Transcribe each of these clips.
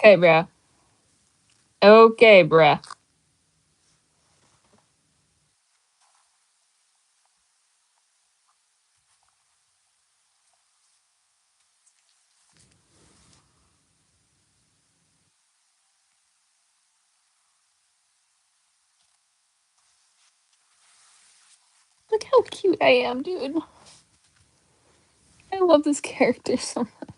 Okay, bruh. Okay, bruh. Look how cute I am, dude. I love this character so much.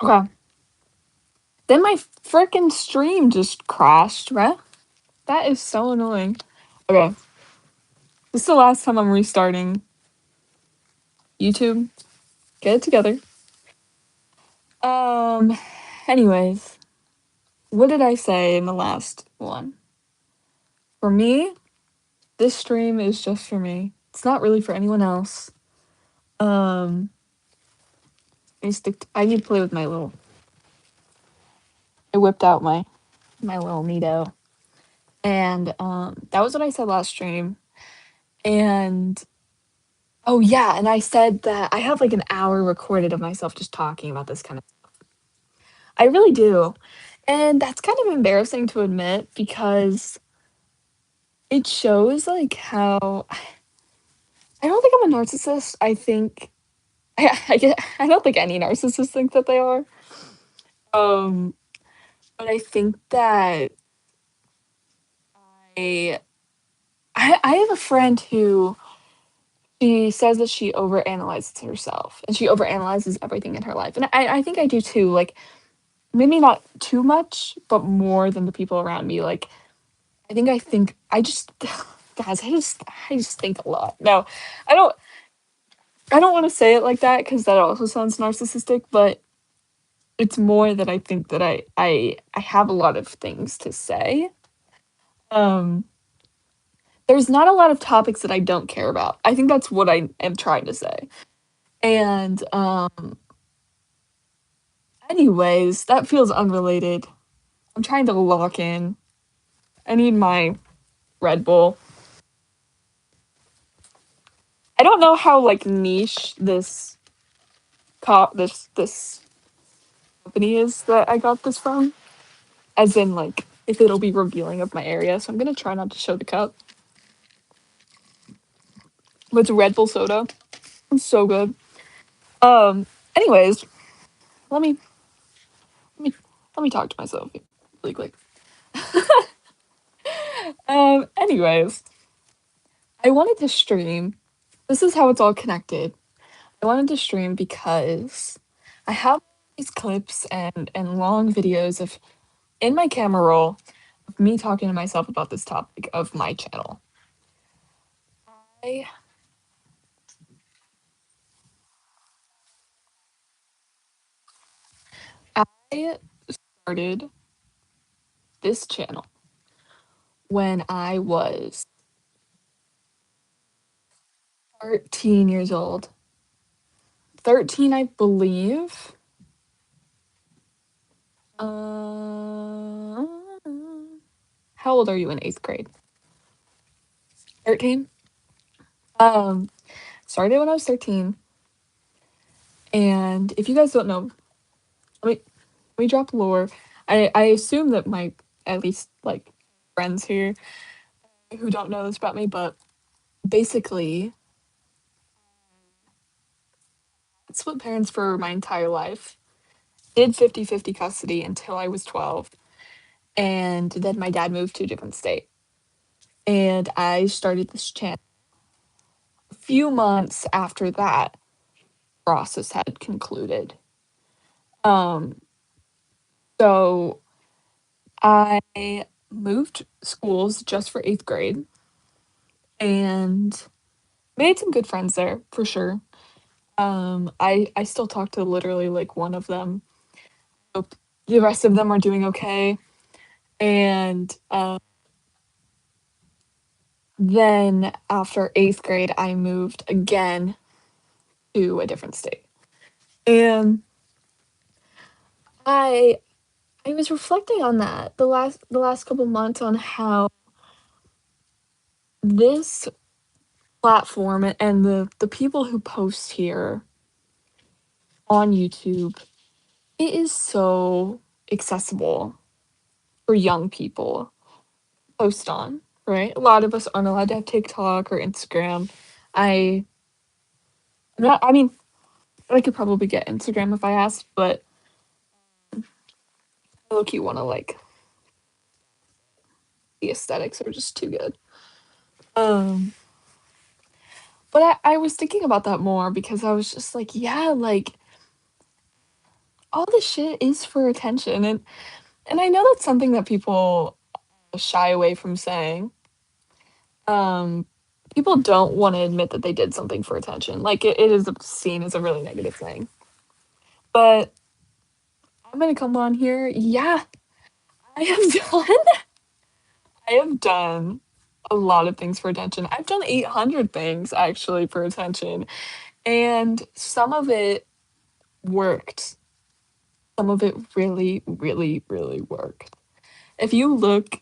Okay. Then my freaking stream just crashed, bruh. That is so annoying. Okay. This is the last time I'm restarting YouTube. Get it together. Um, anyways, what did I say in the last one? For me, this stream is just for me. It's not really for anyone else. Um, I need to play with my little. I whipped out my little Neato. And that was what I said last stream. And oh yeah, and I said that I have like an hour recorded of myself just talking about this kind of. I really do. And that's kind of embarrassing to admit because it shows like how I don't think I'm a narcissist. I think I don't think any narcissist think that they are. Um, but I think that I I have a friend who she says that she overanalyzes herself and she overanalyzes everything in her life. And I think I do too. Like maybe not too much, but more than the people around me. Like I think I just guys, I just think a lot. No, I don't I don't want to say it like that because that also sounds narcissistic, but it's more that I think that I have a lot of things to say. Um there's not a lot of topics that I don't care about. I think that's what I am trying to say. And anyways, that feels unrelated. I'm trying to lock in. I need my Red Bull. I don't know how like niche this company is that I got this from. As in like if it'll be revealing of my area. So I'm gonna try not to show the cup. But it's Red Bull soda. It's so good. Um anyways, let me let me let me talk to myself really quick. Anyways, I wanted to stream. This is how it's all connected. I wanted to stream because I have these clips and long videos of in my camera roll of me talking to myself about this topic of my channel. I I started this channel when I was 13 years old. 13, I believe. Uh, how old are you in 8th grade? 13? Um, Started when I was 13. And if you guys don't know, let me let me drop lore. I assume that my at least like friends here who don't know this about me, but basically split parents for my entire life. Did 50-50 custody until I was 12. And then my dad moved to a different state. And I started this channel a few months after that process had concluded. Um, so I moved schools just for 8th grade and made some good friends there for sure. I still talk to literally like one of them. Hope the rest of them are doing okay. And then after 8th grade, I moved again to a different state. And I I was reflecting on that the last couple months on how this platform and the people who post here on YouTube, it is so accessible for young people to post on, right? A lot of us aren't allowed to have TikTok or Instagram. I not I mean, I could probably get Instagram if I asked, but I low-key wanna, like, the aesthetics are just too good. Um, but I was thinking about that more because I was just like, yeah, like, all this shit is for attention, and I know that's something that people shy away from saying. Um, People don't wanna admit that they did something for attention, like, it is seen as a really negative thing. But I'm gonna come on here, yeah, I have done I have done a lot of things for attention. I've done 800 things actually for attention, and some of it worked. Some of it really, really, really worked. If you look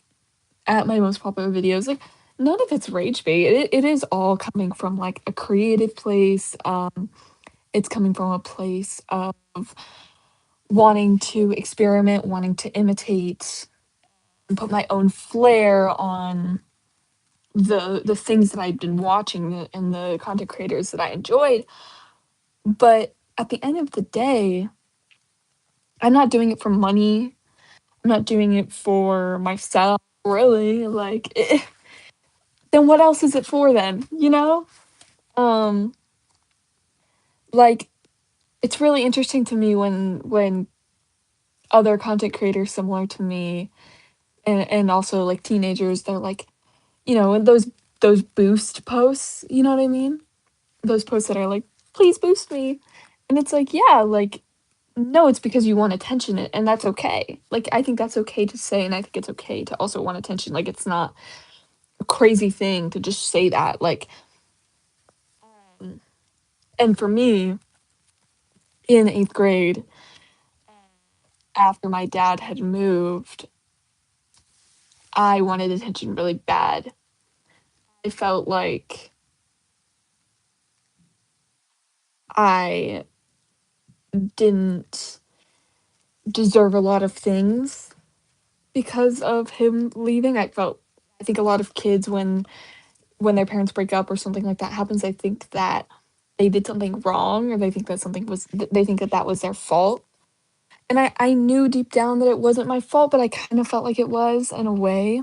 at my most popular videos, like, none of it's rage bait. It is all coming from, like, a creative place, it's coming from a place of wanting to experiment, wanting to imitate, and put my own flair on the things that I'd been watching and the content creators that I enjoyed. But at the end of the day, I'm not doing it for money. I'm not doing it for myself, really. Like, then what else is it for then? You know? Um, like, it's really interesting to me when other content creators similar to me and also like teenagers, they're like, you know, and those boost posts, you know what I mean? Those posts that are like, please boost me. And it's like, yeah, like, no, it's because you want attention and that's okay. Like, I think that's okay to say, and I think it's okay to also want attention. Like, it's not a crazy thing to just say that. Like, and for me, in 8th grade, after my dad had moved, I wanted attention really bad. I felt like I didn't deserve a lot of things because of him leaving. I think a lot of kids when their parents break up or something like that happens, I think that they did something wrong or they think that they think that that was their fault. And I knew deep down that it wasn't my fault, but I kind of felt like it was in a way.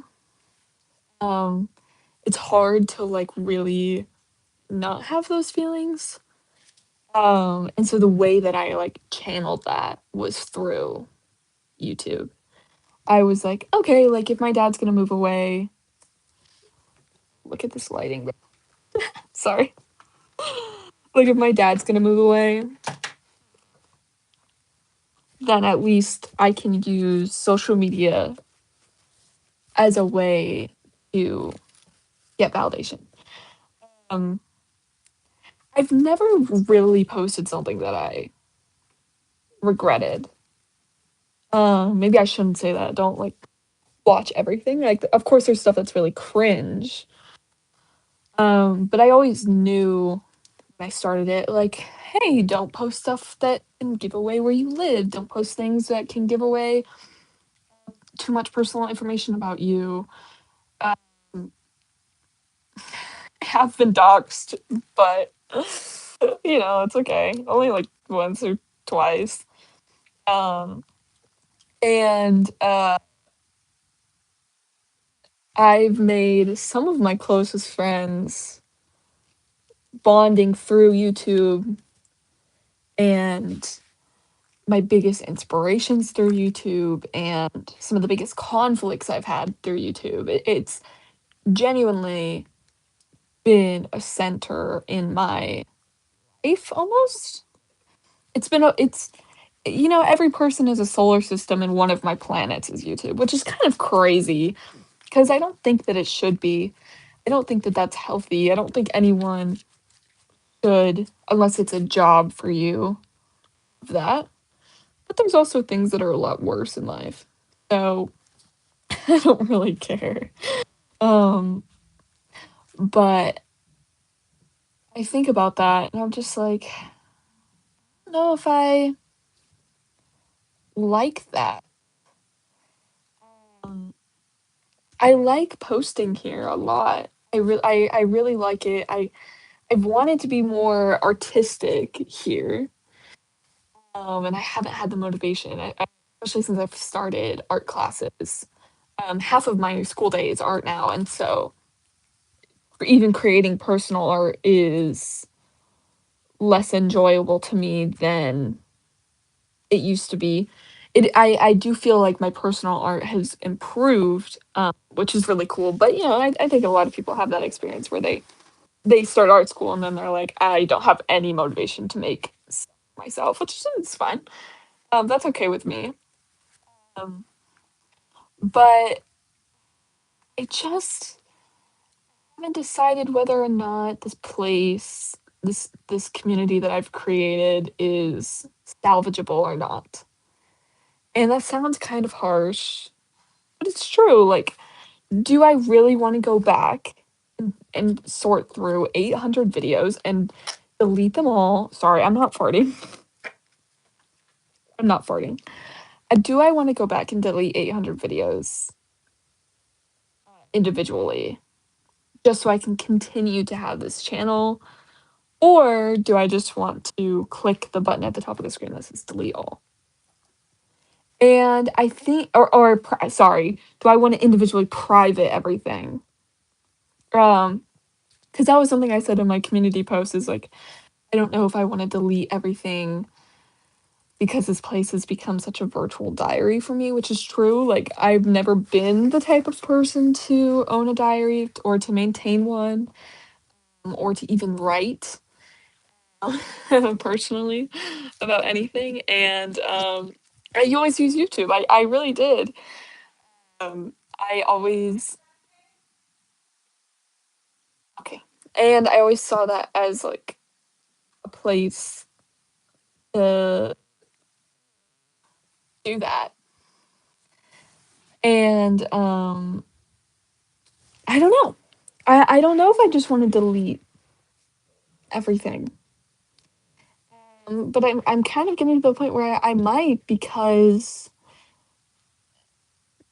Um, it's hard to like really not have those feelings. And so the way that I like channeled that was through YouTube. I was like, okay, like if my dad's gonna move away, look at this lighting. Sorry. Like if my dad's gonna move away, then at least I can use social media as a way to get validation. Um, I've never really posted something that I regretted. Maybe I shouldn't say that. Don't like watch everything. Like, of course, there's stuff that's really cringe. But I always knew when I started it, like, hey, don't post stuff that can give away where you live. Don't post things that can give away too much personal information about you. Um, I have been doxxed, but you know, it's okay. Only like once or twice. Um, and I've made some of my closest friends bonding through YouTube and my biggest inspirations through YouTube and some of the biggest conflicts I've had through YouTube. It's genuinely been a center in my life almost. It's you know, every person is a solar system and one of my planets is YouTube, which is kind of crazy because I don't think that it should be. I don't think that that's healthy. I don't think anyone should, unless it's a job for you, that. But there's also things that are a lot worse in life. So I don't really care. Um, But I think about that and I'm just like, I don't know if I like that. Um, I like posting here a lot. I really like it. I've wanted to be more artistic here, and I haven't had the motivation, especially since I've started art classes. Half of my school day is art now, and so even creating personal art is less enjoyable to me than it used to be. I do feel like my personal art has improved, which is really cool. But I think a lot of people have that experience where they start art school and then they're like, I don't have any motivation to make myself, which is fine. That's okay with me. Um, but I just haven't decided whether or not this community that I've created is salvageable or not. And that sounds kind of harsh, but it's true. Like, do I really want to go back and sort through 800 videos and delete them all? Sorry, I'm not farting. I'm not farting. Do I want to go back and delete 800 videos individually just so I can continue to have this channel? Or do I just want to click the button at the top of the screen that says delete all? And I think, sorry, do I want to individually private everything? Because that was something I said in my community post is like, I don't know if I want to delete everything because this place has become such a virtual diary for me, which is true. Like, I've never been the type of person to own a diary or to maintain one, or to even write personally about anything. And I always use YouTube. I really did. I always okay, and I always saw that as like a place to do that. And I don't know. I don't know if I just want to delete everything. But I'm kind of getting to the point where I might, because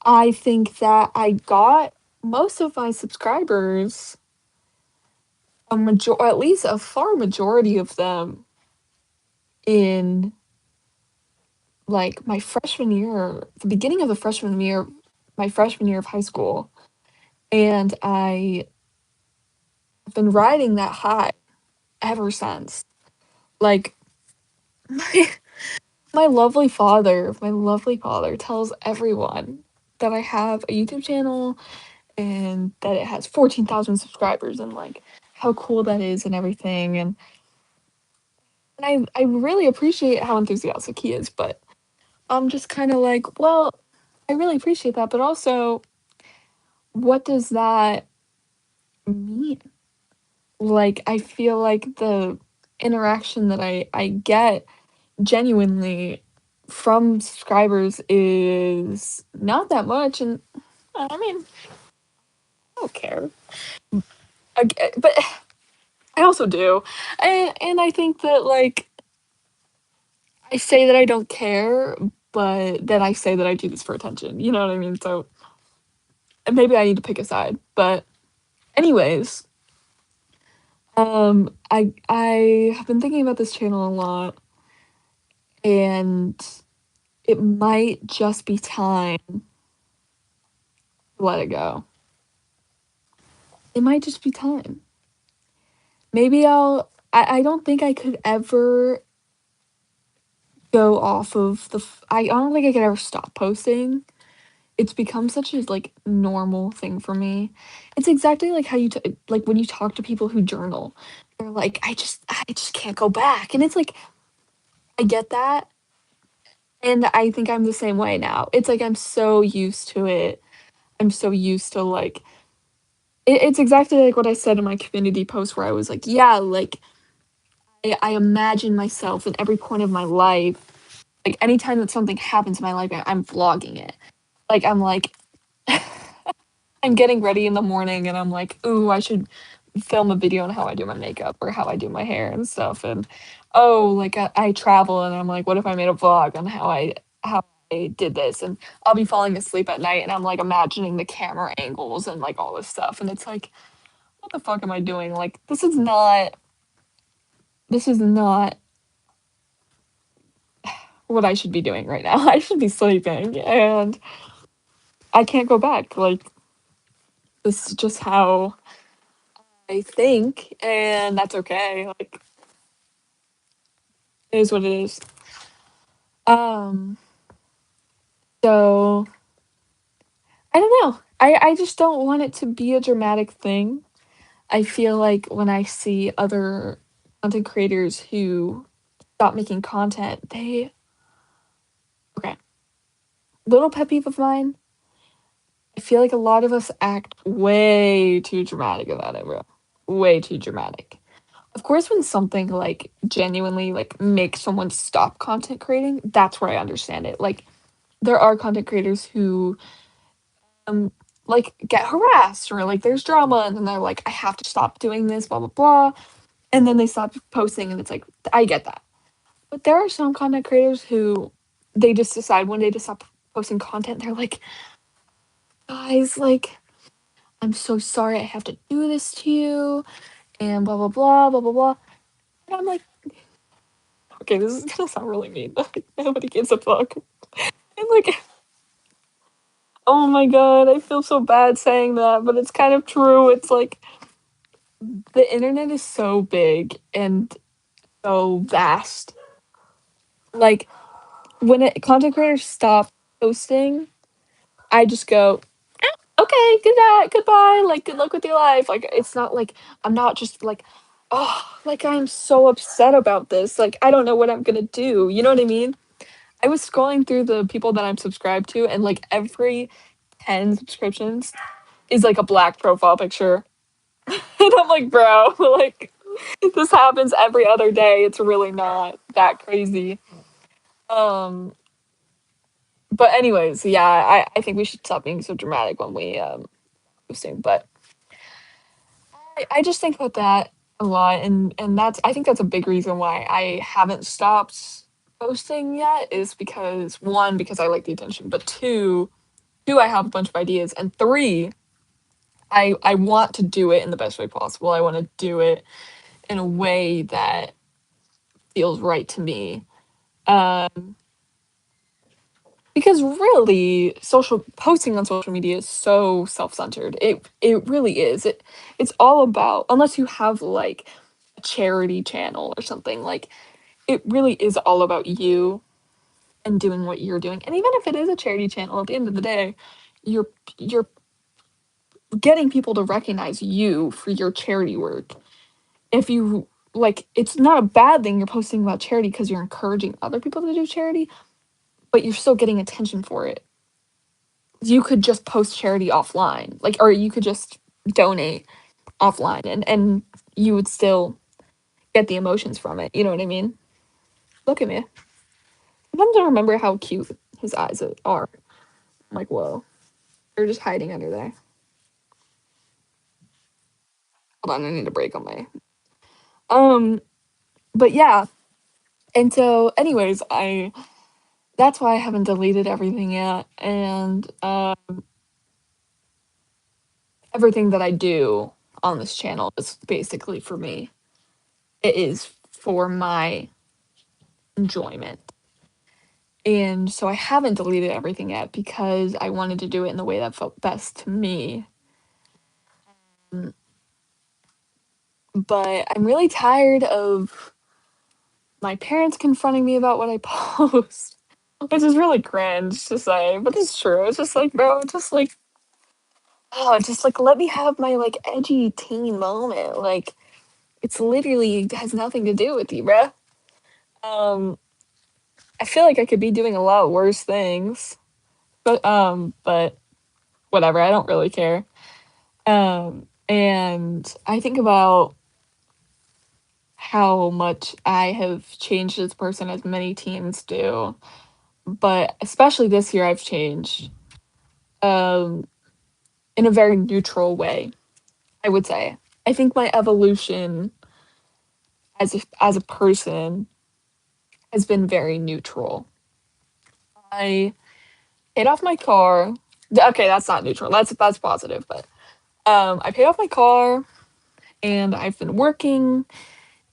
I think that I got most of my subscribers, at least a far majority of them, in like my freshman year, the beginning of the freshman year, my freshman year of high school, and I have been riding that high ever since. Like, my, my lovely father tells everyone that I have a YouTube channel and that it has 14,000 subscribers and like how cool that is and everything. And I really appreciate how enthusiastic he is, but I'm just kind of like, well, I really appreciate that, but also, what does that mean? Like, I feel like the interaction that I get genuinely from subscribers is not that much, and I mean, I don't care. But I also do, and I think that like I say that I don't care, but then I say that I do this for attention. You know what I mean? So maybe I need to pick a side. But anyways, I have been thinking about this channel a lot, and it might just be time to let it go. It might just be time. Maybe I don't think I could ever go off of I don't think I could ever stop posting. It's become such a like normal thing for me. It's exactly like how like when you talk to people who journal. They're like, I just can't go back. And it's like, I get that. And I think I'm the same way now. It's like I'm so used to it. I'm so used to like it's exactly like what I said in my community post where I was like, yeah, like I imagine myself in every point of my life. Like anytime that something happens in my life, I'm vlogging it. Like I'm like I'm getting ready in the morning and I'm like, "Ooh, I should film a video on how I do my makeup or how I do my hair and stuff." And oh, like I travel and I'm like, "What if I made a vlog on how I did this?" And I'll be falling asleep at night and I'm like imagining the camera angles and like all this stuff. And it's like, what the fuck am I doing? Like this is not what I should be doing right now. I should be sleeping and I can't go back. Like this is just how I think, and that's okay. Like it is what it is. Um, so I don't know. I just don't want it to be a dramatic thing. I feel like when I see other content creators who stop making content, they okay. Little pet peeve of mine. I feel like a lot of us act way too dramatic about it, bro. Way too dramatic. Of course, when something like genuinely like makes someone stop content creating, that's where I understand it. Like there are content creators who um like get harassed or like there's drama and then they're like, I have to stop doing this, blah blah blah. And then they stop posting and it's like I get that. But there are some content creators who they just decide one day to stop posting content. They're like, guys, like, I'm so sorry I have to do this to you and blah blah blah blah blah blah. And I'm like, okay, this is gonna sound really mean. Like, nobody gives a fuck. And like, oh my god, I feel so bad saying that, but it's kind of true. It's like the internet is so big and so vast. Like content creators stop posting, I just go, okay, good night, goodbye, like good luck with your life. Like it's not like I'm not just like, oh, like I'm so upset about this. Like I don't know what I'm gonna do. You know what I mean? I was scrolling through the people that I'm subscribed to, and like every 10 subscriptions is like a black profile picture. And I'm like, bro, like this happens every other day. It's really not that crazy. Um, but anyways, yeah, I think we should stop being so dramatic when we posting. But I just think about that a lot, and that's I think that's a big reason why I haven't stopped posting yet is because one, because I like the attention, but two, I have a bunch of ideas, and three, I want to do it in the best way possible. I want to do it in a way that feels right to me. Um, because really, social posting on social media is so self-centered. It really is. It's all about unless you have like a charity channel or something like it really is all about you and doing what you're doing. And even if it is a charity channel, at the end of the day, you're getting people to recognize you for your charity work. If you like, it's not a bad thing you're posting about charity because you're encouraging other people to do charity, but you're still getting attention for it. You could just post charity offline, like, or you could just donate offline, and you would still get the emotions from it. You know what I mean? Look at me. Sometimes I remember how cute his eyes are. I'm like, whoa, they're just hiding under there. Hold on, I need a break on my. Um, but yeah, and so, anyways, I that's why I haven't deleted everything yet, and everything that I do on this channel is basically for me. It is for my enjoyment. And so I haven't deleted everything yet because I wanted to do it in the way that felt best to me. Mm, but I'm really tired of my parents confronting me about what I post, which is really cringe to say, but it's true. It's just like, bro, just like, oh, just like let me have my like edgy teen moment. Like, it's literally has nothing to do with you, bruh. Um, I feel like I could be doing a lot worse things, but whatever. I don't really care. And I think about how much I have changed as a person, as many teens do, but especially this year, I've changed. Um, in a very neutral way, I would say. I think my evolution as a person has been very neutral. I paid off my car. Okay, that's not neutral. That's positive, but I paid off my car and I've been working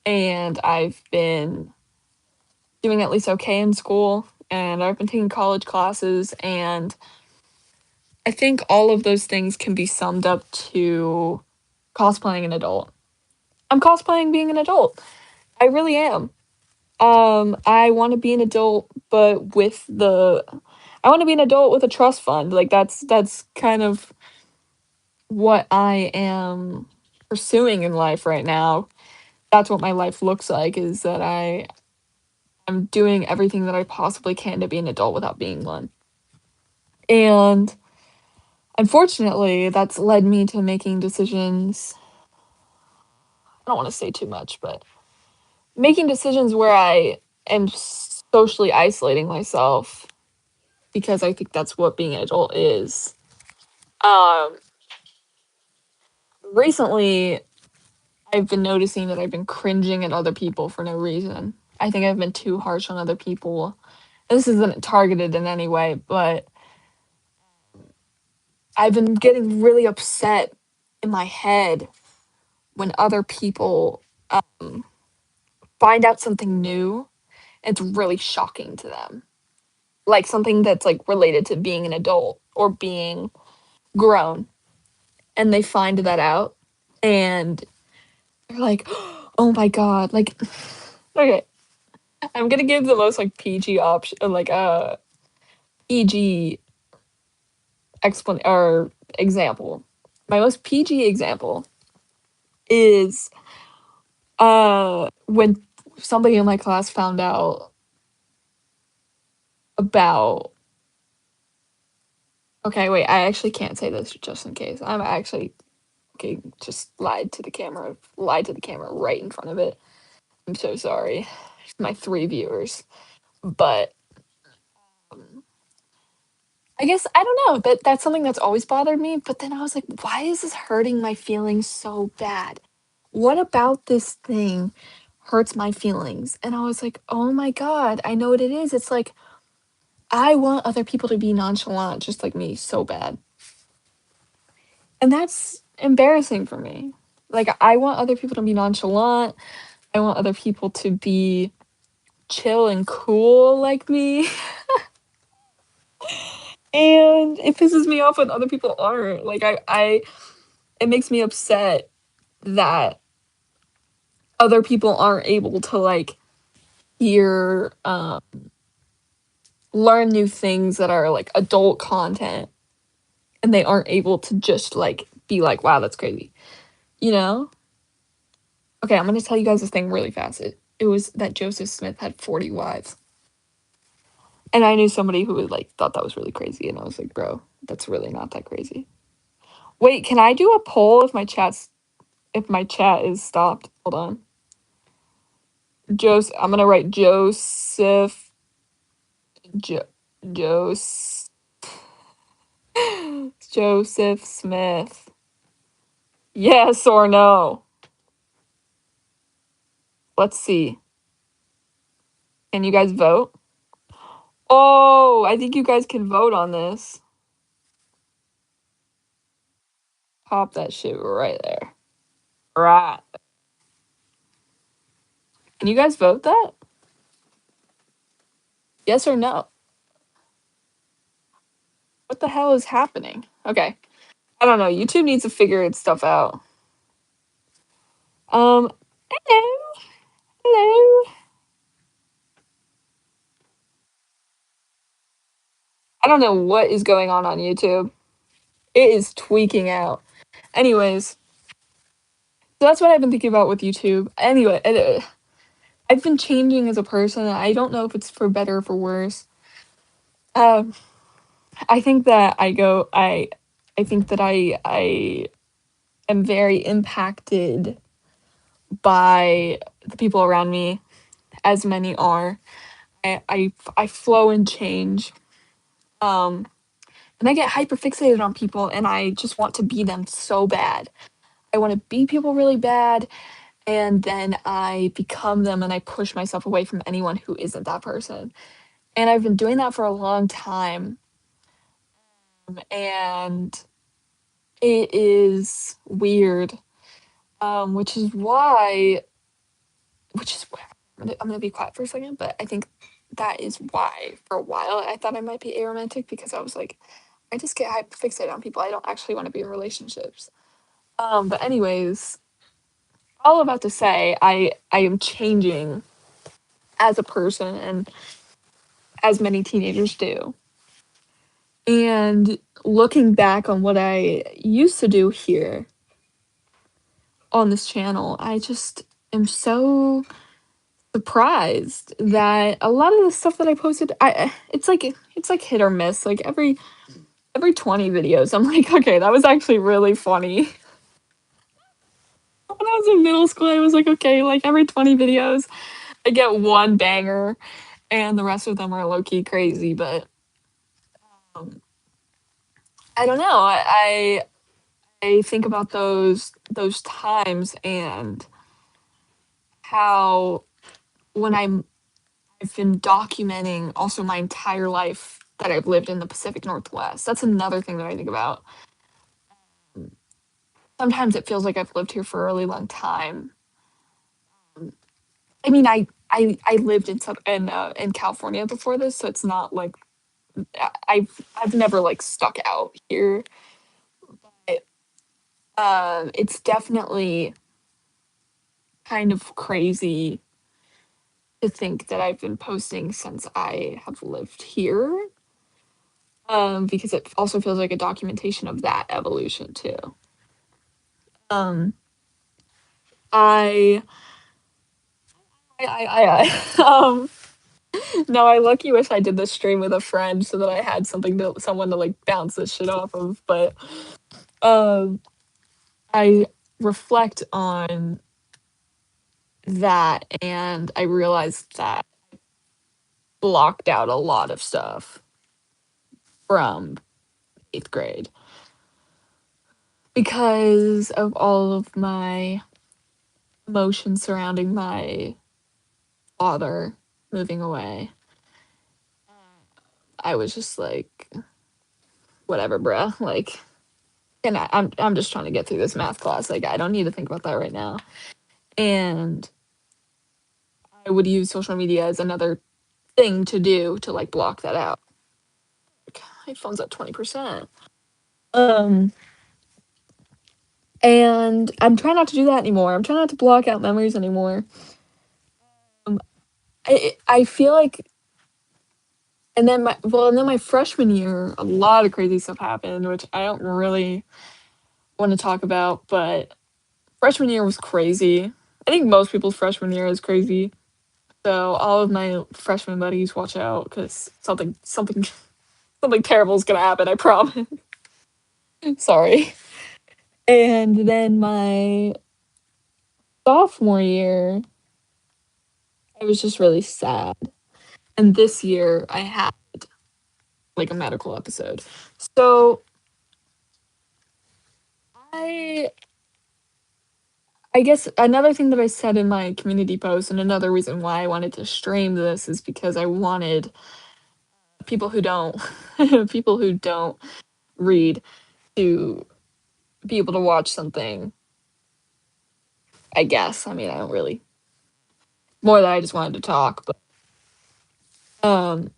and I've been doing at least okay in school and I've been taking college classes and I think all of those things can be summed up to cosplaying an adult. I'm cosplaying being an adult. I really am. I want to be an adult, but I want to be an adult with a trust fund. Like that's kind of what I am pursuing in life right now. That's what my life looks like. Is that I'm doing everything that I possibly can to be an adult without being one. And unfortunately, that's led me to making decisions. I don't want to say too much, but making decisions where I am socially isolating myself because I think that's what being an adult is. Um, Recently, I've been noticing that I've been cringing at other people for no reason. I think I've been too harsh on other people. This isn't targeted in any way, but I've been getting really upset in my head when other people find out something new. It's really shocking to them. Like something that's like related to being an adult or being grown. And they find that out and they're like, oh my God. Like, okay, I'm gonna give the most like PG option, like PG explanation or example. My most PG example is when somebody in my class found out about. Okay, wait, I actually can't say this just in case. I'm actually okay, just lied to the camera right in front of it. I'm so sorry. My 3 viewers. But I guess I don't know. That's something that's always bothered me. But then I was like, why is this hurting my feelings so bad? What about this thing hurts my feelings? And I was like, oh my God, I know what it is. It's like I want other people to be nonchalant just like me so bad. And that's embarrassing for me. Like I want other people to be nonchalant. I want other people to be chill and cool like me. And it pisses me off when other people aren't. Like I it makes me upset that other people aren't able to like hear learn new things that are like adult content and they aren't able to just like be like, wow, that's crazy. You know? Okay, I'm gonna tell you guys this thing really fast. It was that Joseph Smith had 40 wives. And I knew somebody who would like thought that was really crazy, and I was like, bro, that's really not that crazy. Wait, can I do a poll if my chat is stopped? Hold on. I'm gonna write jo- Jos Joseph Smith. Yes or no? Let's see. Can you guys vote? Oh, I think you guys can vote on this. Pop that shit right there. Right. Can you guys vote that? Yes or no? What the hell is happening? Okay. I don't know. YouTube needs to figure its stuff out. Hello. Hello. I don't know what is going on YouTube. It is tweaking out. Anyways, so that's what I've been thinking about with YouTube. Anyway, I've been changing as a person. I don't know if it's for better or for worse. Um, I think that I think that I am very impacted by the people around me, as many are. I flow and change. Um, and I get hyper fixated on people and I just want to be them so bad. I want to be people really bad, and then I become them and I push myself away from anyone who isn't that person. And I've been doing that for a long time, and it is weird. Which is why, which is why I'm gonna be quiet for a second, but I think that is why for a while I thought I might be aromantic because I was like, I just get hyper fixated on people. I don't actually want to be in relationships. But anyways, all about to say, I am changing as a person, and as many teenagers do. And looking back on what I used to do here on this channel, I just am so surprised that a lot of the stuff that I posted, it's like hit or miss. Like every 20 videos, I'm like, okay, that was actually really funny. When I was in middle school, I was like, okay, like every 20 videos, I get one banger, and the rest of them are low key crazy. But um, I don't know. I think about those times and how when I've been documenting also my entire life that I've lived in the Pacific Northwest. That's another thing that I think about. Sometimes it feels like I've lived here for a really long time. I mean, I lived in California before this, so it's not like I've never like stuck out here. It, it's definitely kind of crazy to think that I've been posting since I have lived here. Because it also feels like a documentation of that evolution too. Um, I, no, I lucky wish I did this stream with a friend so that I had someone to like bounce this shit off of. But um, I reflect on that and I realized that I blocked out a lot of stuff from 8th grade because of all of my emotions surrounding my father moving away. I was just like, whatever, bruh. Like, and I'm just trying to get through this math class. Like, I don't need to think about that right now. And I would use social media as another thing to do to like block that out. Like, my phone's at 20%. Um, and I'm trying not to do that anymore. I'm trying not to block out memories anymore. Um, I feel like, and then my freshman year, a lot of crazy stuff happened, which I don't really want to talk about, but freshman year was crazy. I think most people's freshman year is crazy. So all of my freshman buddies, watch out, because something terrible is gonna happen. I promise. Sorry. And then my sophomore year, I was just really sad. And this year, I had like a medical episode. So I I guess another thing that I said in my community post, and another reason why I wanted to stream this is because I wanted people who don't people who don't read to be able to watch something. I guess. I mean, I don't really more that I just wanted to talk, but um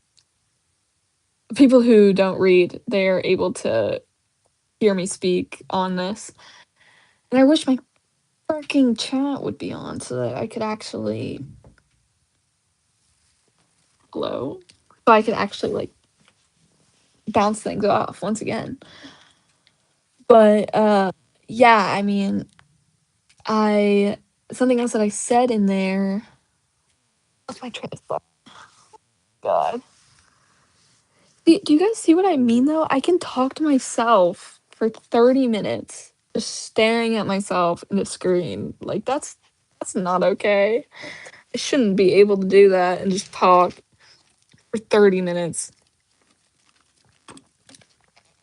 people who don't read, they're able to hear me speak on this. And I wish my freaking chat would be on so that I could actually hello. So I could actually like bounce things off once again. But yeah, I mean, I something else that I said in there. What's my train of thought? God. Do you guys see what I mean though? I can talk to myself for 30 minutes just staring at myself in the screen. Like that's not okay. I shouldn't be able to do that and just talk for 30 minutes.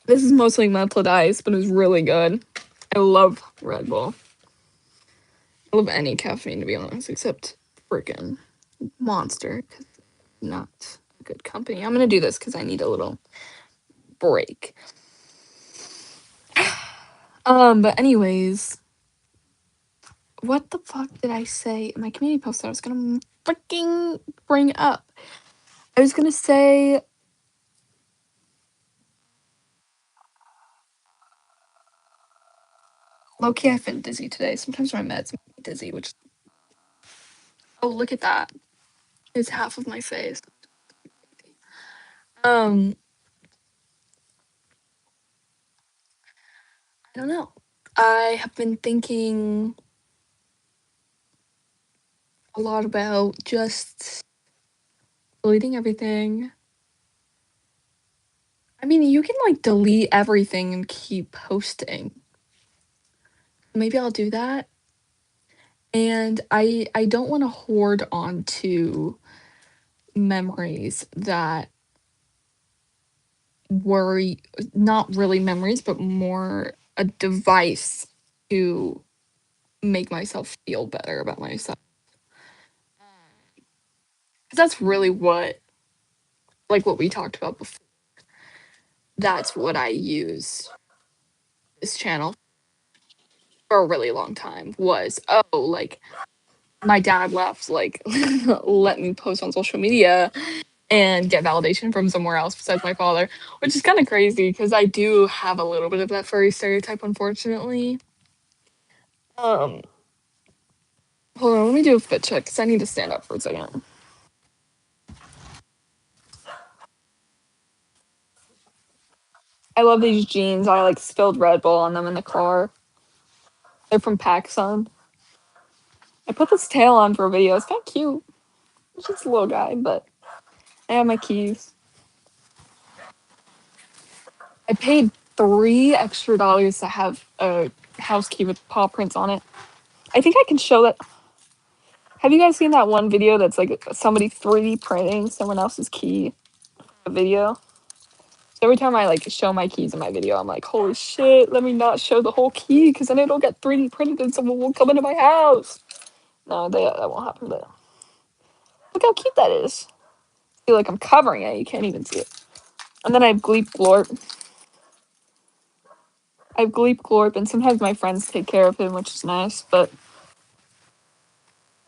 This is mostly melted ice, but it's really good. I love Red Bull. I love any caffeine, to be honest, except freaking Monster, because not a good company. I'm gonna do this because I need a little break. But anyways, what the fuck did I say in my community post that I was gonna freaking bring up? I was gonna say low-key I've been dizzy today. Sometimes my meds make me dizzy, which oh look at that. It's half of my face. Um, I don't know. I have been thinking a lot about just deleting everything. I mean, you can like delete everything and keep posting. Maybe I'll do that. And I don't want to hoard on to memories that were not really memories, but more a device to make myself feel better about myself. 'Cause that's really what, like what we talked about before. That's what I use this channel for a really long time was, oh, like my dad left, like let me post on social media and get validation from somewhere else besides my father, which is kind of crazy because I do have a little bit of that furry stereotype, unfortunately. Um, Hold on, let me do a fit check because I need to stand up for a second. I love these jeans. I like spilled Red Bull on them in the car. They're from PacSun. I put this tail on for a video. It's kind of cute. It's just a little guy, but I have my keys. I paid $3 extra to have a house key with paw prints on it. I think I can show that. Have you guys seen that one video that's like somebody 3D printing someone else's key? A video. So every time I like show my keys in my video, I'm like, holy shit, let me not show the whole key because then it'll get 3D printed and someone will come into my house. No, that won't happen. But look how cute that is. I feel like I'm covering it. You can't even see it. And then I have Gleep Glorp. I have Gleep Glorp, and sometimes my friends take care of him, which is nice. But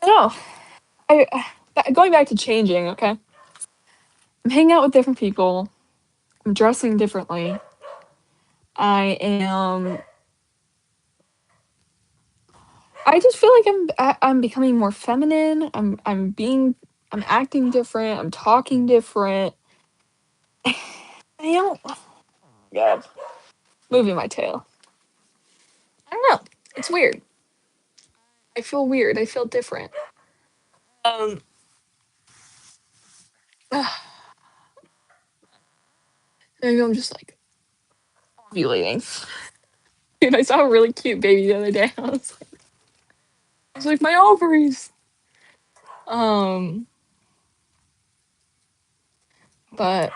I don't know. Going back to changing, okay? I'm hanging out with different people. I'm dressing differently. I am. I just feel like I'm becoming more feminine. I'm acting different. I'm talking different. I don't. God, moving my tail. I don't know. It's weird. I feel weird. I feel different. Um. Maybe I'm just like ovulating. Dude, I saw a really cute baby the other day. I was like my ovaries. Um. But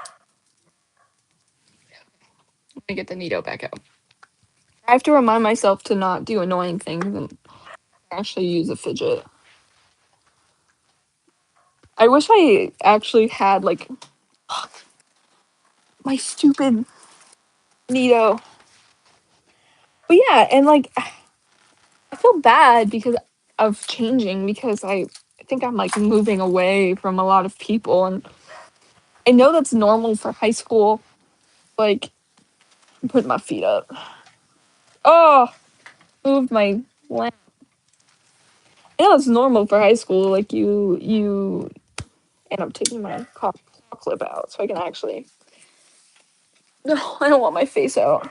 let me get the needle back out. I have to remind myself to not do annoying things and actually use a fidget. I wish I actually had like my stupid Nito. But yeah, and like I feel bad because of changing because I think I'm like moving away from a lot of people and I know that's normal for high school. Like I'm putting my feet up. Oh, moved my lamp. I know it's normal for high school. Like you and I'm taking my claw clip out so I can actually. No, I don't want my face out.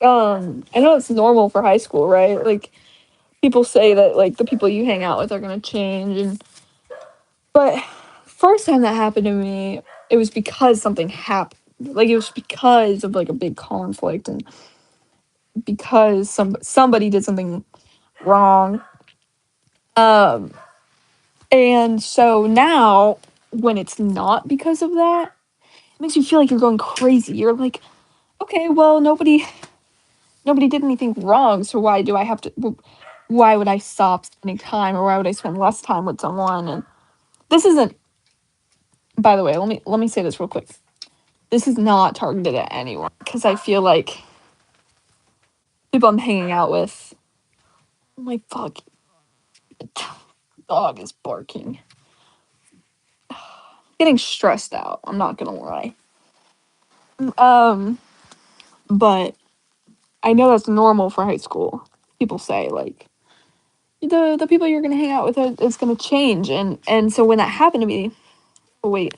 I know it's normal for high school, right? Like people say that like the people you hang out with are gonna change and but first time that happened to me, it was because something happened. Like it was because of like a big conflict and because somebody did something wrong. Um and so now when it's not because of that, it makes you feel like you're going crazy. You're like okay, well, nobody did anything wrong, so why do I have to why would I stop spending time or why would I spend less time with someone? And this isn't, by the way, let me say this real quick. This is not targeted at anyone because I feel like people I'm hanging out with, oh my fuck, the dog is barking. Getting stressed out, I'm not gonna lie. Um, but I know that's normal for high school. People say like the people you're gonna hang out with is gonna change, and so when that happened to me, oh, wait,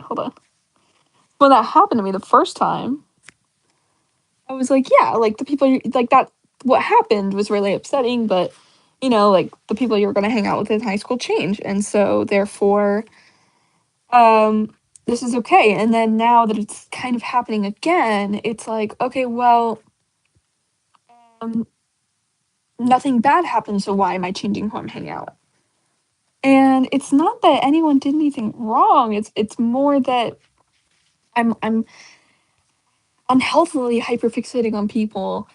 hold on. When that happened to me the first time, I was like, yeah, like the people like that. What happened was really upsetting, but like the people you're gonna hang out with in high school change, and so therefore, um, this is okay. And then now that it's kind of happening again, it's like, okay, well, um, nothing bad happened, so why am I changing who I'm hanging out with? And it's not that anyone did anything wrong. It's more that I'm unhealthily hyperfixating on people.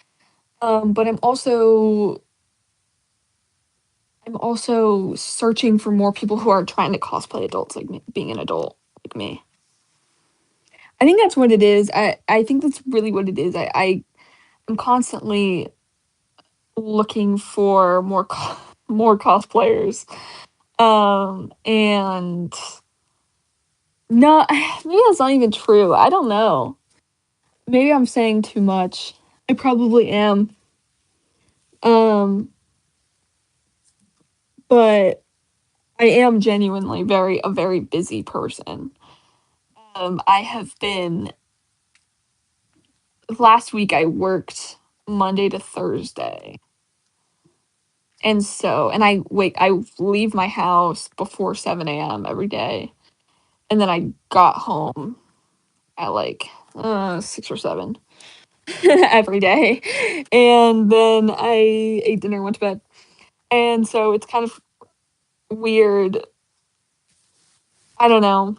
But I'm also searching for more people who are trying to cosplay adults like me, being an adult like me. I think that's what it is. I think that's really what it is. I am constantly looking for more cosplayers. And no, maybe that's not even true. I don't know. Maybe I'm saying too much. I probably am. Um, but I am genuinely a very busy person. I have been last week I worked Monday to Thursday. And I leave my house before 7 a.m. every day. And then I got home at like 6 or 7 every day. And then I ate dinner, went to bed. And so it's kind of weird. I don't know.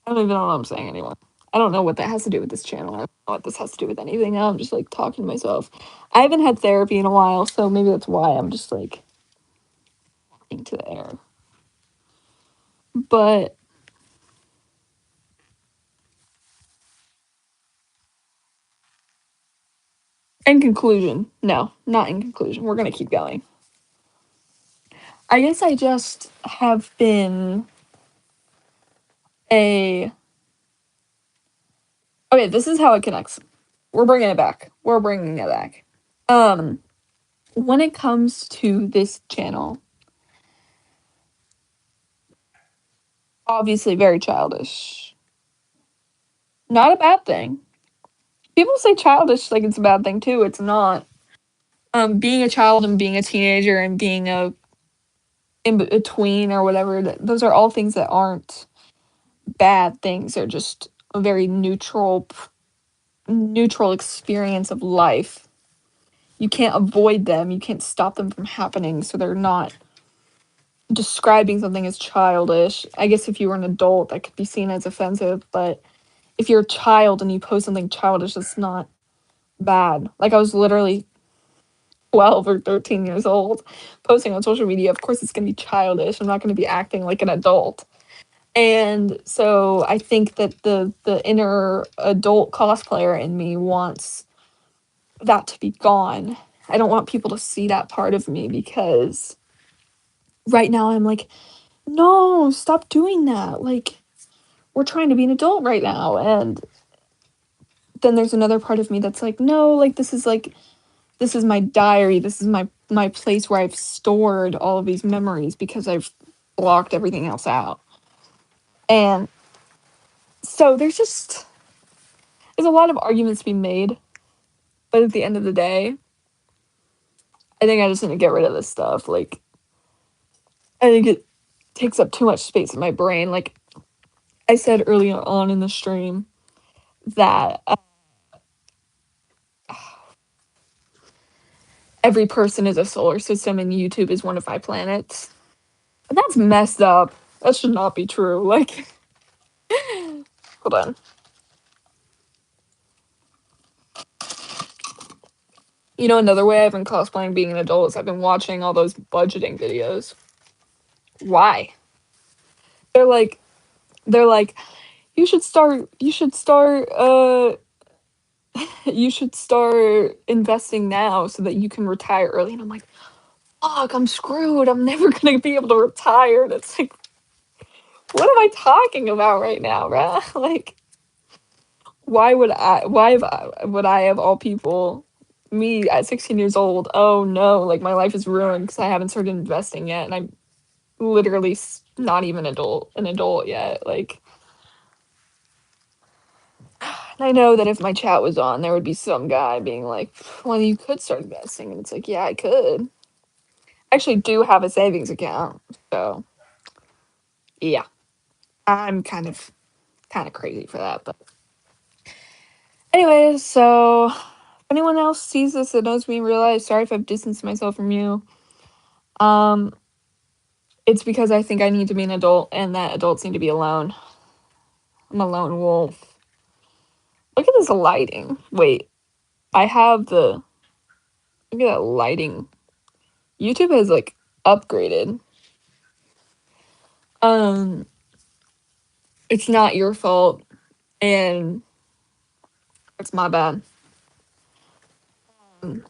I don't even know what I'm saying anymore. I don't know what that has to do with this channel. I don't know what this has to do with anything. Now I'm just like talking to myself. I haven't had therapy in a while, so maybe that's why I'm just like talking to the air. But in conclusion, no, not in conclusion. We're gonna keep going. I guess I just have been a okay. This is how it connects. We're bringing it back. We're bringing it back. Um, when it comes to this channel, obviously very childish. Not a bad thing. People say childish like it's a bad thing too. It's not. Being a child and being a teenager and being a in between or whatever, those are all things that aren't bad things. They're just a very neutral experience of life. You can't avoid them. You can't stop them from happening. So they're not describing something as childish. I guess if you were an adult, that could be seen as offensive. But if you're a child and you post something childish, it's not bad. Like I was literally 12 or 13 years old posting on social media. Of course, it's going to be childish. I'm not going to be acting like an adult. And so I think that the inner adult cosplayer in me wants that to be gone. I don't want people to see that part of me because right now I'm like, no, stop doing that. Like, we're trying to be an adult right now. And then there's another part of me that's like, no, like this is my diary. This is my place where I've stored all of these memories because I've blocked everything else out. And so there's a lot of arguments to be made, but at the end of the day, I think I just need to get rid of this stuff. Like, I think it takes up too much space in my brain. Like I said earlier on in the stream, that every person is a solar system and YouTube is one of 5 planets. But that's messed up. That should not be true. Like, Hold on. You know, another way I've been cosplaying being an adult is I've been watching all those budgeting videos. Why? They're like, they're like, you should start investing now so that you can retire early. And I'm like, fuck, I'm screwed. I'm never gonna be able to retire. And it's like, what am I talking about right now, bruh? Like, would I of all people, me at 16 years old, oh no, like my life is ruined because I haven't started investing yet, and I'm literally not even an adult yet. Like, and I know that if my chat was on, there would be some guy being like, well, you could start investing, and it's like, yeah, I could. I actually do have a savings account, so yeah, I'm kind of crazy for that, but anyways, so if anyone else sees this that knows me in real life, sorry if I've distanced myself from you. Um, it's because I think I need to be an adult and that adults need to be alone. I'm a lone wolf. Look at this lighting. Wait, I have the look at that lighting. YouTube has like upgraded. Um, it's not your fault and it's my bad. Um,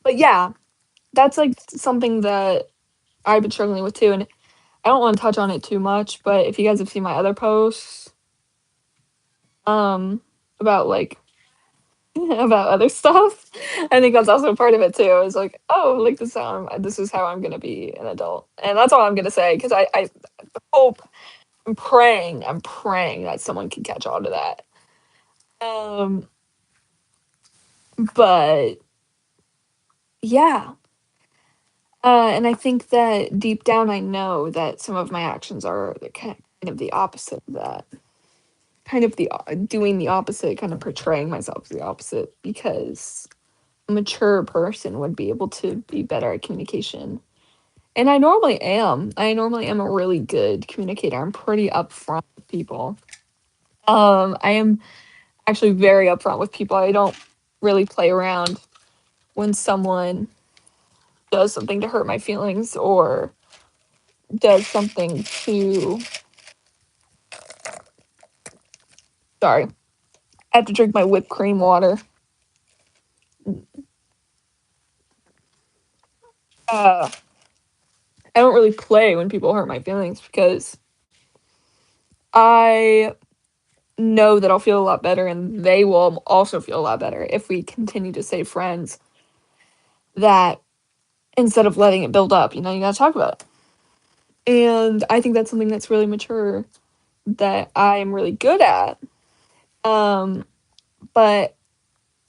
But yeah, that's like something that I've been struggling with too, and I don't want to touch on it too much, but if you guys have seen my other posts, about like about other stuff, I think that's also part of it too. It's like, oh, like this is how I'm gonna be an adult, and that's all I'm gonna say because I hope I'm praying that someone can catch on to that. Um, but yeah, and I think that deep down I know that some of my actions are the kind of the opposite of that. Kind of the doing the opposite, kind of portraying myself as the opposite because a mature person would be able to be better at communication. And I normally am. I normally am a really good communicator. I'm pretty upfront with people. I am actually very upfront with people. I don't really play around when someone does something to hurt my feelings or does something to sorry. I have to drink my whipped cream water. Uh I don't really play when people hurt my feelings because I know that I'll feel a lot better and they will also feel a lot better if we continue to stay friends. That instead of letting it build up, you gotta talk about it. And I think that's something that's really mature that I'm really good at. Um, but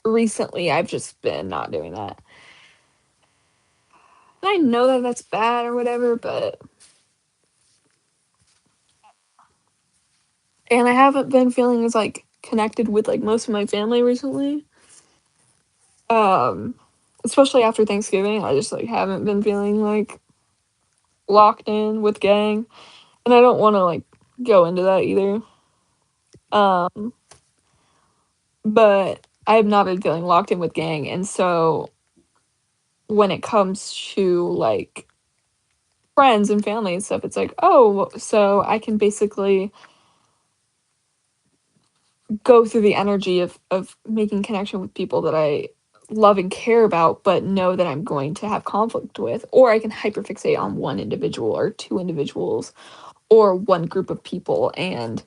recently I've just been not doing that. And I know that that's bad or whatever, but and I haven't been feeling as like connected with like most of my family recently. Um, especially after Thanksgiving, I just like haven't been feeling like locked in with gang, and I don't want to like go into that either. Um, but I have not been feeling locked in with gang, and so when it comes to like friends and family and stuff, it's like, oh, so I can basically go through the energy of making connection with people that I love and care about, but know that I'm going to have conflict with, or I can hyperfixate on one individual or two individuals or one group of people and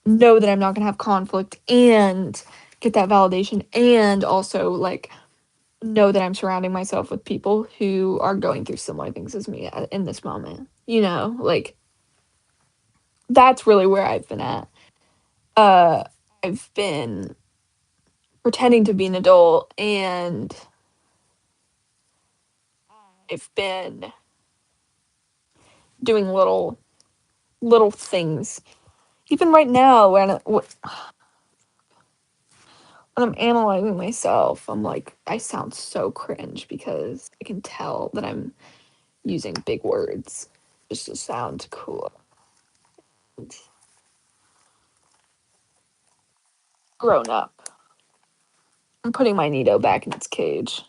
know that I'm not going to have conflict and get that validation and also like know that I'm surrounding myself with people who are going through similar things as me in this moment. Like that's really where I've been at. Uh I've been pretending to be an adult and I've been doing little things. Even right now when I'm analyzing myself, I'm like I sound so cringe because I can tell that I'm using big words. just to sound cool. Grown up. I'm putting my Nito back in its cage.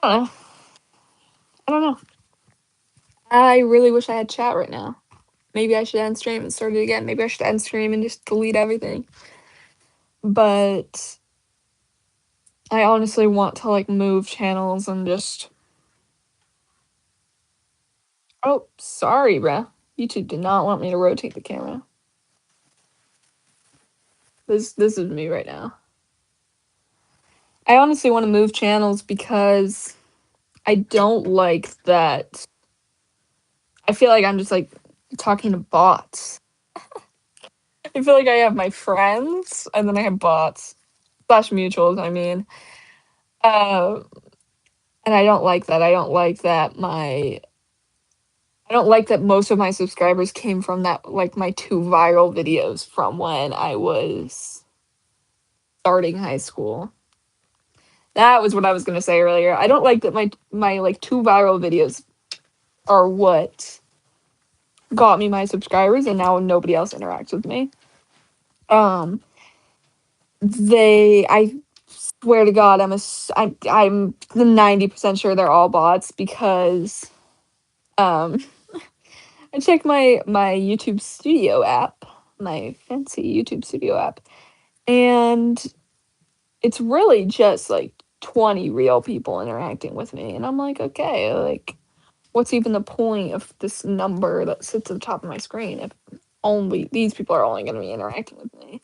I don't know. I don't know. I really wish I had chat right now. Maybe I should end stream and start it again. Maybe I should end stream and just delete everything. But I honestly want to like move channels and just. Oh, sorry, bruh. YouTube did not want me to rotate the camera. This is me right now. I honestly want to move channels because I don't like that. I feel like I'm just like talking to bots. I feel like I have my friends and then I have bots slash mutuals. I mean, uh, and I don't like that. I don't like that I don't like that most of my subscribers came from that like my two viral videos from when I was starting high school. That was what I was gonna say earlier. I don't like that my like two viral videos are what got me my subscribers, and now nobody else interacts with me. Um, I swear to God, I'm 90% sure they're all bots because um I checked my YouTube Studio app, my fancy YouTube Studio app, and it's really just like 20 real people interacting with me, and I'm like, okay, like what's even the point of this number that sits at the top of my screen if only these people are only going to be interacting with me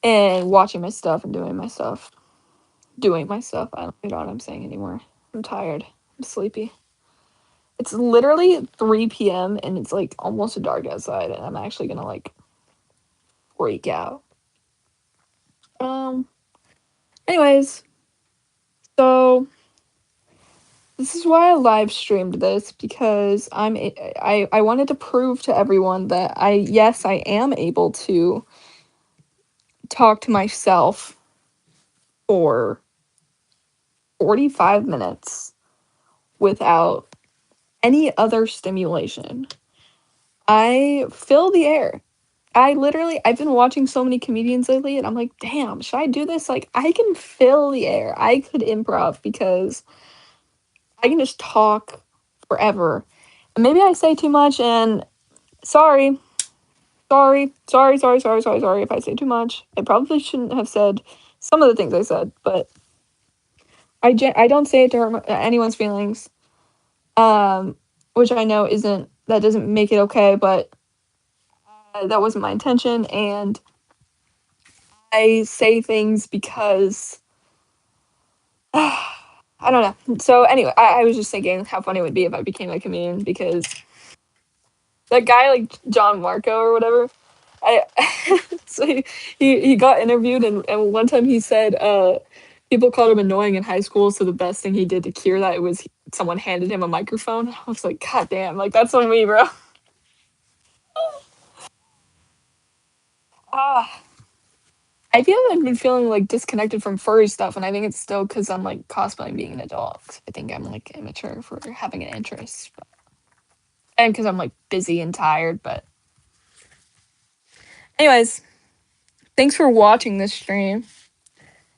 and watching my stuff and doing my stuff. Doing my stuff. I don't know what I'm saying anymore. I'm tired. I'm sleepy. It's literally 3 p.m. and it's like almost dark outside and I'm actually gonna like freak out. Um anyways, so this is why I live streamed this because I wanted to prove to everyone that I am able to talk to myself for 45 minutes without any other stimulation. I fill the air. I've been watching so many comedians lately and I'm like, damn, should I do this? Like, I can fill the air. I could improv because I can just talk forever. And maybe I say too much and sorry, sorry if I say too much. I probably shouldn't have said some of the things I said, but I don't say it to hurt anyone's feelings. Which I know that doesn't make it okay, but that wasn't my intention, and I say things because I don't know. So anyway, I was just thinking how funny it would be if I became a comedian because that guy like John Marco or whatever. I so he got interviewed and one time he said people called him annoying in high school, so the best thing he did to cure that was someone handed him a microphone. I was like, God damn, like that's on me, bro. Ah, I feel like I've been feeling like disconnected from furry stuff, and I think it's still because I'm like cosplaying being an adult. I think I'm like immature for having an interest, and because I'm like busy and tired. But anyways, thanks for watching this stream,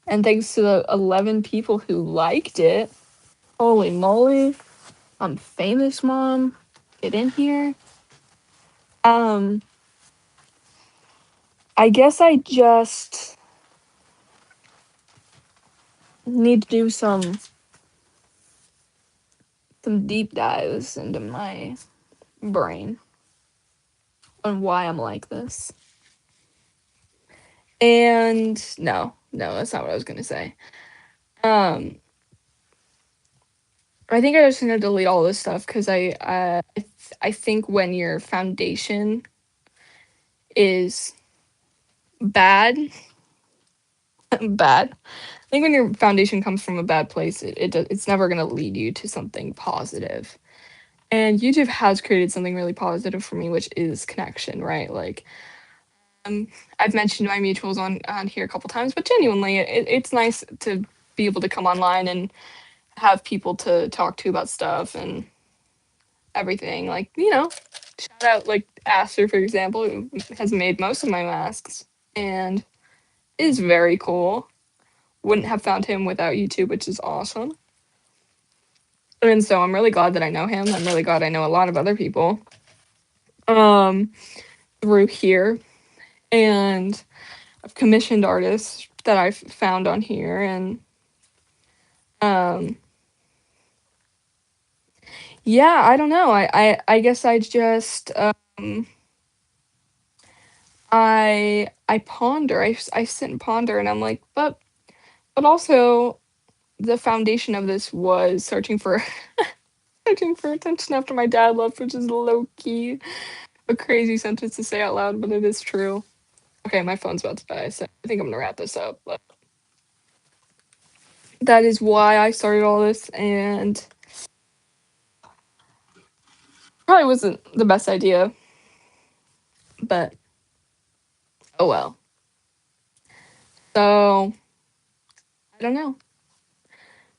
and thanks to the 11 people who liked it. Holy moly, I'm famous, mom. Get in here. Um, I guess I just need to do some deep dives into my brain on why I'm like this. And no, that's not what I was gonna say. Um, I think I'm just gonna delete all this stuff because I think when your foundation is bad, bad. I think when your foundation comes from a bad place, it's never gonna lead you to something positive. And YouTube has created something really positive for me, which is connection, right? Like, um, I've mentioned my mutuals on here a couple times, but genuinely, it's nice to be able to come online and have people to talk to about stuff and everything. Like, shout out like Aster, for example, who has made most of my masks and is very cool. Wouldn't have found him without YouTube, which is awesome. And so I'm really glad that I know him. I'm really glad I know a lot of other people um through here. And I've commissioned artists that I've found on here and um yeah, I don't know. I guess I just I ponder. I sit and ponder and I'm like, but also the foundation of this was searching for searching for attention after my dad left, which is low key a crazy sentence to say out loud, but it is true. Okay, my phone's about to die, so I think I'm gonna wrap this up. But that is why I started all this, and probably wasn't the best idea, but oh well. So I don't know.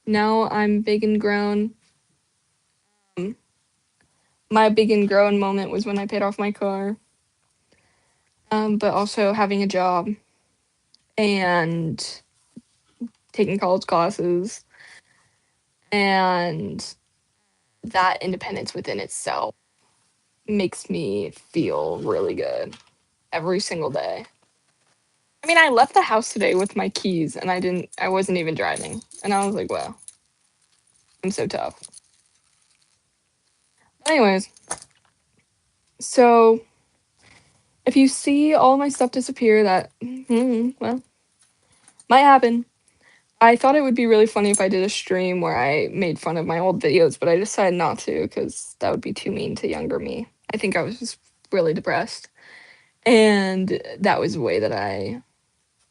Now I'm big and grown. Um, My big and grown moment was when I paid off my car. But also having a job and taking college classes and that independence within itself makes me feel really good every single day. I mean, I left the house today with my keys and I wasn't even driving. And I was like, wow, I'm so tough. Anyways, so if you see all my stuff disappear, that, well, might happen. I thought it would be really funny if I did a stream where I made fun of my old videos, but I decided not to because that would be too mean to younger me. I think I was just really depressed. And that was the way that I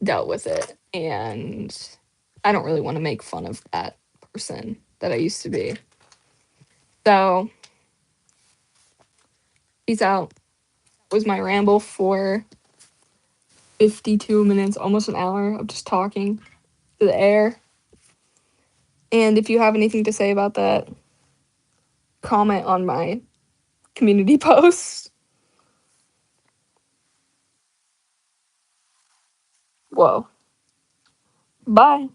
dealt with it. And I don't really want to make fun of that person that I used to be. So, peace out. That was my ramble for 52 minutes, almost an hour of just talking to the air. And if you have anything to say about that, comment on my community post. Whoa. Bye.